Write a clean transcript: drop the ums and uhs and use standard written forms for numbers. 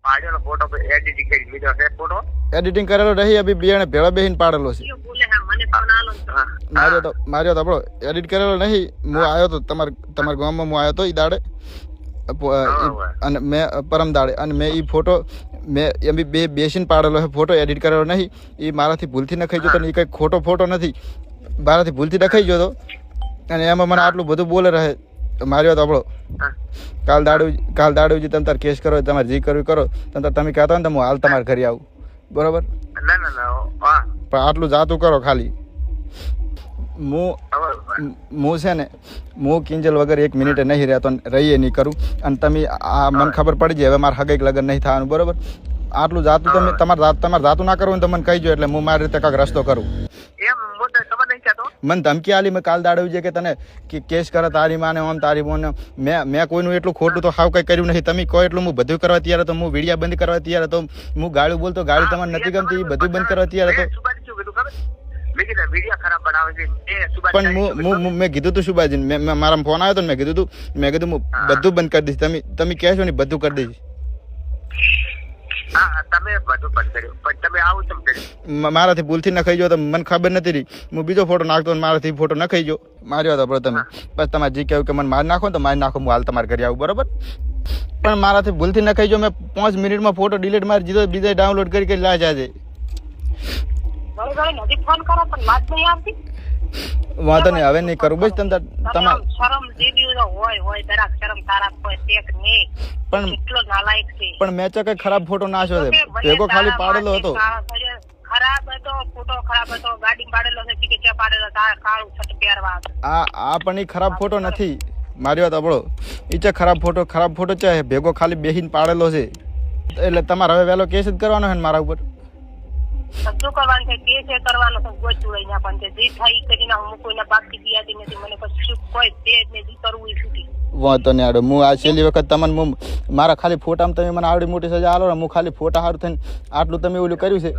પાડેલો photo editing કરી લીધો છે ફોટો એડિટિંગ કરેલો રહી અભી બેને ભેળા બેહીને પાડેલો છે માર્યો તો આપણો એડિટ કરેલો નહીં હું આવ્યો તો તમારા ગામમાં હું આવ્યો તો ઈ દાડે અને મેં પરમ દાડે અને મેં ઈ ફોટો મેં એમ બે બેસીને પાડેલો છે ફોટો એડિટ કરેલો નહીં એ મારાથી ભૂલથી નખાઈ ગયો તો એ કંઈ ખોટો ફોટો નથી મારાથી ભૂલથી નખાઈ ગયો તો અને એમાં મને આટલું બધું બોલે રહે માર્યો તો આપણો કાલ દાડે તમે તાર કેસ કરો તમારે જે કરવું કરો તમે કહેતા ને તો હું હાલ તમારે ઘરે આવું બરોબર પણ આટલું જાતું કરો ખાલી હું છે ને હું કિંજલ વગર 1 મિનિટે નહીં રહેતો રહીએ નહીં કરું અને તમે આ મને ખબર પડી જાય હવે મારે હગેક લગન નહીં થવાનું બરોબર આટલું જાતું તમે તમારે જાતું ના કરવું તો મને કહીજો એટલે હું મારી રીતે કાંઈક રસ્તો કરું મને ધમકી આલી મેં કાલ દાડે છે કે તને કેસ કરે તારી માને આમ તારી બોને મેં કોઈનું એટલું ખોટું તો હાવ કંઈ કર્યું નહીં તમે કહો એટલું હું બધું કરવા તૈયાર હતો હું વિડીયા બંધ કરવા તૈયાર હતો હું ગાળું બોલતો ગાડી તમારે નથી ગમતી એ બધું બંધ કરવા તૈયાર હતો પણ મેં કીધું તું સુભાજી મારા ફોન આવ્યો તો મેં કીધું હું બધું બંધ કરી દઈશ તમે કહેશો ને બધું કરી દઈશ મારાથી ભૂલથી નખાઈ ગયો તો મને ખબર નથી રહી હું બીજો ફોટો નાખતો મારાથી ફોટો નખાઈ ગયો માર્યો હતો તમે બસ તમારે જે કહ્યું કે મને મારી નાખો તો મારી નાખો હું હાલ તમારે ઘરે આવું બરોબર પણ મારાથી ભૂલથી નખાઈ ગયો મેં 5 મિનિટમાં ફોટો ડિલીટ મારી દીધો બીજા ડાઉનલોડ કરી લાજ આજે વાંધો નહીં હવે નહીં કરું બસ પણ મેં તો કઈ ખરાબ ફોટો નાખ્યો છે ભેગો ખાલી પાડેલો હતો આ પણ એ ખરાબ ફોટો નથી માર્યો હતો આપણો એ છે ખરાબ ફોટો છે ભેગો ખાલી બેહીને પાડેલો છે એટલે તમારે હવે વહેલો કેસ જ કરવાનો છે ને મારા ઉપર બધું કરવાનું છે કેસ એ કરવાનો છે ગોચું અહીંયા પણ જે થાય કરીને હું કોઈના બાકી દિયાતી નથી મને કશું કોઈ તેજ ને જે કરવું એ છૂટી વાંધો નહીં આડો હું આ છેલ્લી વખત તમને મારા ખાલી ફોટામાં તમે મને આવડી મોટી સજા આલો ને હું ખાલી ફોટા સારું થઈને આટલું તમે ઓલું કર્યું છે